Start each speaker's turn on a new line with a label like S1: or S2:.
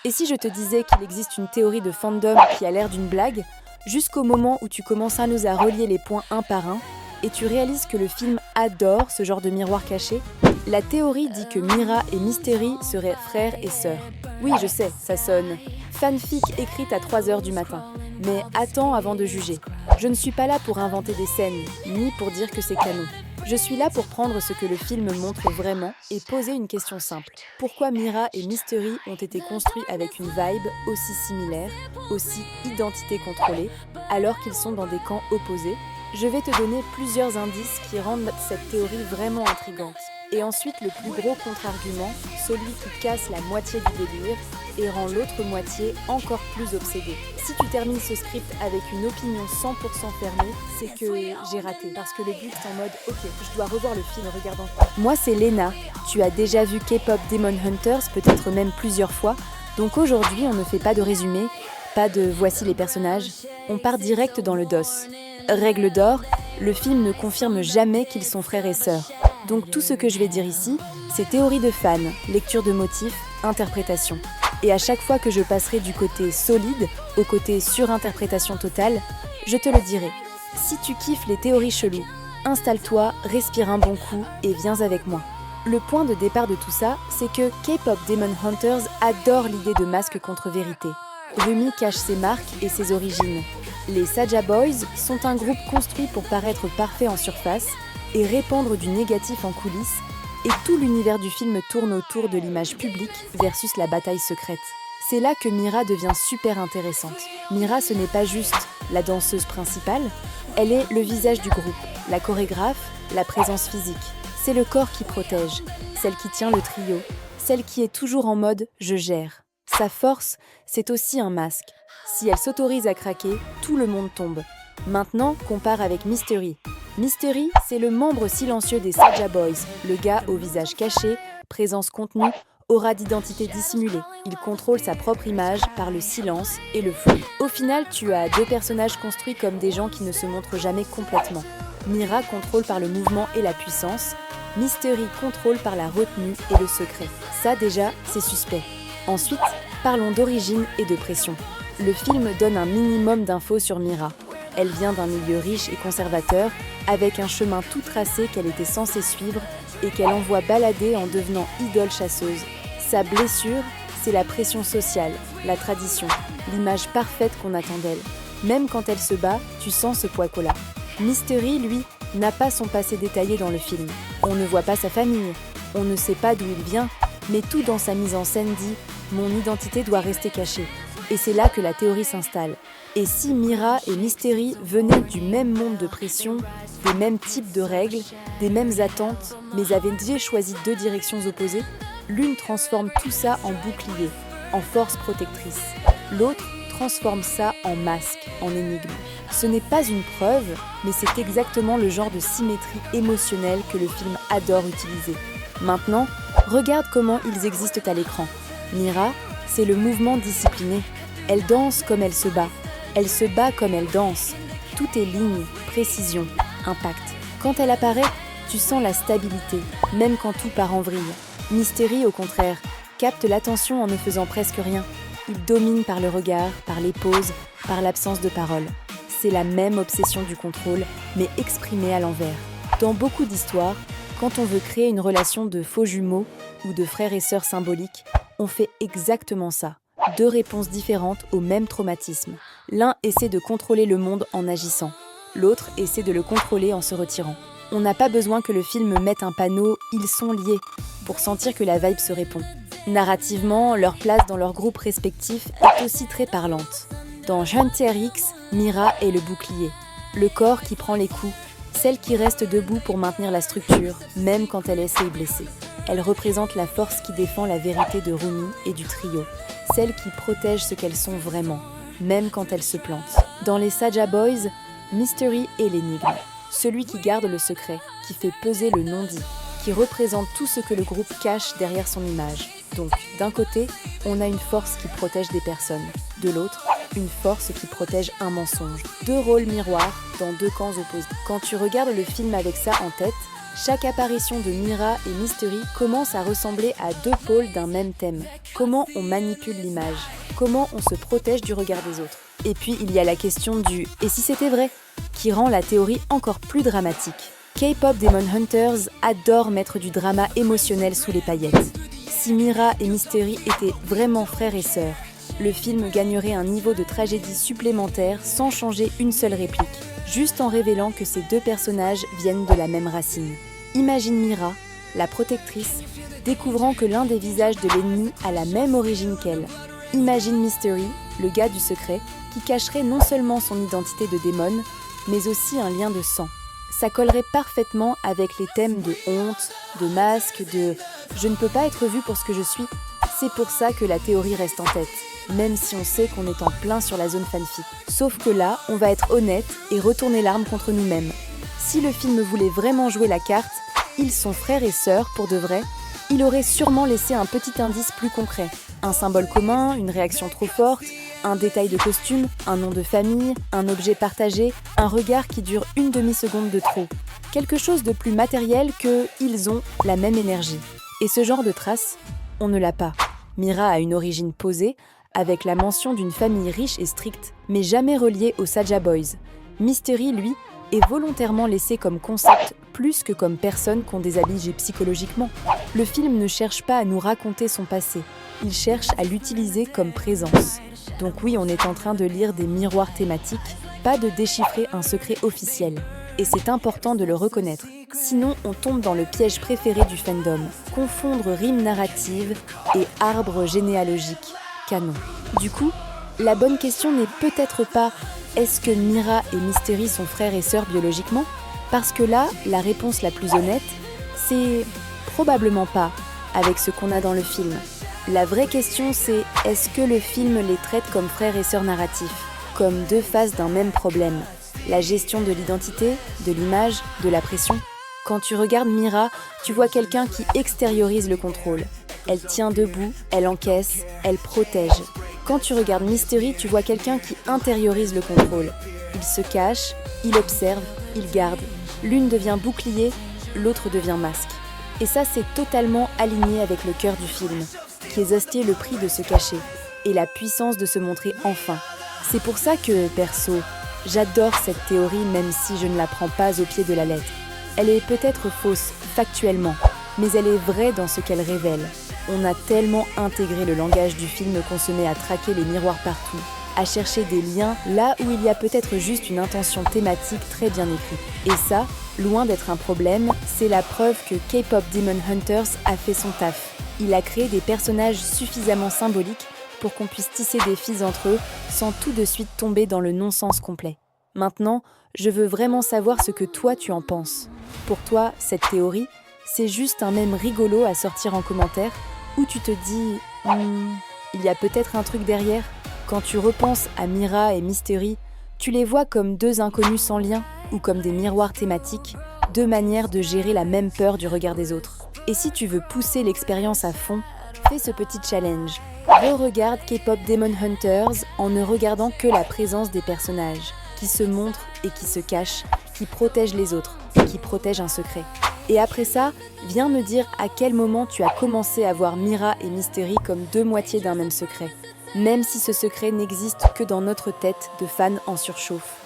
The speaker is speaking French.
S1: Et si je te disais qu'il existe une théorie de fandom qui a l'air d'une blague, jusqu'au moment où tu commences à nous à relier les points un par un, et tu réalises que le film adore ce genre de miroir caché? La théorie dit que Mira et Mystery seraient frères et sœurs. Oui, je sais, ça sonne fanfic écrite à 3h du matin. Mais attends avant de juger. Je ne suis pas là pour inventer des scènes, ni pour dire que c'est canon. Je suis là pour prendre ce que le film montre vraiment et poser une question simple. Pourquoi Mira et Mystery ont été construits avec une vibe aussi similaire, aussi identité contrôlée, alors qu'ils sont dans des camps opposés? Je vais te donner plusieurs indices qui rendent cette théorie vraiment intrigante. Et ensuite, le plus gros contre-argument, celui qui casse la moitié du délire et rend l'autre moitié encore plus obsédée. Si tu termines ce script avec une opinion 100% fermée, c'est que j'ai raté. Parce que le but est en mode « Ok, je dois revoir le film, regarde encore ». Moi, c'est Léna. Tu as déjà vu K-pop Demon Hunters, peut-être même plusieurs fois. Donc aujourd'hui, on ne fait pas de résumé, pas de « voici les personnages ». On part direct dans le dos. Règle d'or, le film ne confirme jamais qu'ils sont frères et sœurs. Donc tout ce que je vais dire ici, c'est théorie de fans, lecture de motifs, interprétation. Et à chaque fois que je passerai du côté solide au côté surinterprétation totale, je te le dirai. Si tu kiffes les théories cheloues, installe-toi, respire un bon coup et viens avec moi. Le point de départ de tout ça, c'est que K-pop Demon Hunters adore l'idée de masque contre vérité. Rumi cache ses marques et ses origines. Les Saja Boys sont un groupe construit pour paraître parfait en surface et répandre du négatif en coulisses, et tout l'univers du film tourne autour de l'image publique versus la bataille secrète. C'est là que Mira devient super intéressante. Mira, ce n'est pas juste la danseuse principale, elle est le visage du groupe, la chorégraphe, la présence physique. C'est le corps qui protège, celle qui tient le trio, celle qui est toujours en mode « je gère ». Sa force, c'est aussi un masque. Si elle s'autorise à craquer, tout le monde tombe. Maintenant, compare avec Mystery. Mystery, c'est le membre silencieux des Saja Boys, le gars au visage caché, présence contenue, aura d'identité dissimulée. Il contrôle sa propre image par le silence et le flou. Au final, tu as deux personnages construits comme des gens qui ne se montrent jamais complètement. Mira contrôle par le mouvement et la puissance, Mystery contrôle par la retenue et le secret. Ça déjà, c'est suspect. Ensuite, parlons d'origine et de pression. Le film donne un minimum d'infos sur Mira. Elle vient d'un milieu riche et conservateur, avec un chemin tout tracé qu'elle était censée suivre et qu'elle envoie balader en devenant idole chasseuse. Sa blessure, c'est la pression sociale, la tradition, l'image parfaite qu'on attend d'elle. Même quand elle se bat, tu sens ce poids-là. Mystery, lui, n'a pas son passé détaillé dans le film. On ne voit pas sa famille, on ne sait pas d'où il vient, mais tout dans sa mise en scène dit « mon identité doit rester cachée ». Et c'est là que la théorie s'installe. Et si Mira et Mystery venaient du même monde de pression, des mêmes types de règles, des mêmes attentes, mais avaient déjà choisi deux directions opposées, l'une transforme tout ça en bouclier, en force protectrice. L'autre transforme ça en masque, en énigme. Ce n'est pas une preuve, mais c'est exactement le genre de symétrie émotionnelle que le film adore utiliser. Maintenant, regarde comment ils existent à l'écran. Mira, c'est le mouvement discipliné. Elle danse comme elle se bat. Elle se bat comme elle danse. Tout est ligne, précision, impact. Quand elle apparaît, tu sens la stabilité, même quand tout part en vrille. Mystery, au contraire, capte l'attention en ne faisant presque rien. Il domine par le regard, par les poses, par l'absence de parole. C'est la même obsession du contrôle, mais exprimée à l'envers. Dans beaucoup d'histoires, quand on veut créer une relation de faux jumeaux ou de frères et sœurs symboliques, on fait exactement ça. Deux réponses différentes au même traumatisme. L'un essaie de contrôler le monde en agissant. L'autre essaie de le contrôler en se retirant. On n'a pas besoin que le film mette un panneau « Ils sont liés » pour sentir que la vibe se répond. Narrativement, leur place dans leurs groupes respectifs est aussi très parlante. Dans Hunter X, Mira est le bouclier, le corps qui prend les coups, celle qui reste debout pour maintenir la structure, même quand elle est blessée. Elle représente la force qui défend la vérité de Rumi et du trio, celle qui protège ce qu'elles sont vraiment, même quand elles se plantent. Dans les Saja Boys, Mystery est l'énigme, celui qui garde le secret, qui fait peser le non-dit, qui représente tout ce que le groupe cache derrière son image. Donc, d'un côté, on a une force qui protège des personnes, de l'autre, une force qui protège un mensonge. Deux rôles miroirs dans deux camps opposés. Quand tu regardes le film avec ça en tête, Chaque apparition de Mira et Mystery commence à ressembler à deux pôles d'un même thème. Comment on manipule l'image? Comment on se protège du regard des autres? Et puis il y a la question du « et si c'était vrai ?» qui rend la théorie encore plus dramatique. K-pop Demon Hunters adore mettre du drama émotionnel sous les paillettes. Si Mira et Mystery étaient vraiment frères et sœurs, le film gagnerait un niveau de tragédie supplémentaire sans changer une seule réplique, juste en révélant que ces deux personnages viennent de la même racine. Imagine Mira, la protectrice, découvrant que l'un des visages de l'ennemi a la même origine qu'elle. Imagine Mystery, le gars du secret, qui cacherait non seulement son identité de démon, mais aussi un lien de sang. Ça collerait parfaitement avec les thèmes de honte, de masque, de « je ne peux pas être vu pour ce que je suis ». C'est pour ça que la théorie reste en tête, même si on sait qu'on est en plein sur la zone fanfic. Sauf que là, on va être honnête et retourner l'arme contre nous-mêmes. Si le film voulait vraiment jouer la carte, ils sont frères et sœurs pour de vrai, il aurait sûrement laissé un petit indice plus concret. Un symbole commun, une réaction trop forte, un détail de costume, un nom de famille, un objet partagé, un regard qui dure une demi-seconde de trop. Quelque chose de plus matériel que « ils ont la même énergie ». Et ce genre de trace, on ne l'a pas. Mira a une origine posée, avec la mention d'une famille riche et stricte, mais jamais reliée aux Saja Boys. Mystery, lui, est volontairement laissé comme concept plus que comme personne qu'on déshabille psychologiquement. Le film ne cherche pas à nous raconter son passé, il cherche à l'utiliser comme présence. Donc oui, on est en train de lire des miroirs thématiques, pas de déchiffrer un secret officiel. Et c'est important de le reconnaître. Sinon, on tombe dans le piège préféré du fandom, confondre rime narrative et arbre généalogique, canon. Du coup, la bonne question n'est peut-être pas « est-ce que Mira et Mystery sont frères et sœurs biologiquement ?» Parce que là, la réponse la plus honnête, c'est probablement pas, avec ce qu'on a dans le film. La vraie question, c'est est-ce que le film les traite comme frères et sœurs narratifs, comme deux faces d'un même problème? La gestion de l'identité, de l'image, de la pression. Quand tu regardes Mira, tu vois quelqu'un qui extériorise le contrôle. Elle tient debout, elle encaisse, elle protège. Quand tu regardes Mystery, tu vois quelqu'un qui intériorise le contrôle. Il se cache, il observe, il garde. L'une devient bouclier, l'autre devient masque. Et ça, c'est totalement aligné avec le cœur du film, qui est Zostier le prix de se cacher, et la puissance de se montrer enfin. C'est pour ça que, perso, j'adore cette théorie même si je ne la prends pas au pied de la lettre. Elle est peut-être fausse, factuellement, mais elle est vraie dans ce qu'elle révèle. On a tellement intégré le langage du film qu'on se met à traquer les miroirs partout, à chercher des liens là où il y a peut-être juste une intention thématique très bien écrite. Et ça, loin d'être un problème, c'est la preuve que K-pop Demon Hunters a fait son taf. Il a créé des personnages suffisamment symboliques pour qu'on puisse tisser des fils entre eux sans tout de suite tomber dans le non-sens complet. Maintenant, je veux vraiment savoir ce que toi tu en penses. Pour toi, cette théorie, c'est juste un mème rigolo à sortir en commentaire où tu te dis il y a peut-être un truc derrière. Quand tu repenses à Mira et Mystery, tu les vois comme deux inconnus sans lien ou comme des miroirs thématiques, deux manières de gérer la même peur du regard des autres. Et si tu veux pousser l'expérience à fond, fais ce petit challenge. Re-regarde K-pop Demon Hunters en ne regardant que la présence des personnages, qui se montrent et qui se cachent, qui protègent les autres, qui protègent un secret. Et après ça, viens me dire à quel moment tu as commencé à voir Mira et Mystery comme deux moitiés d'un même secret, même si ce secret n'existe que dans notre tête de fans en surchauffe.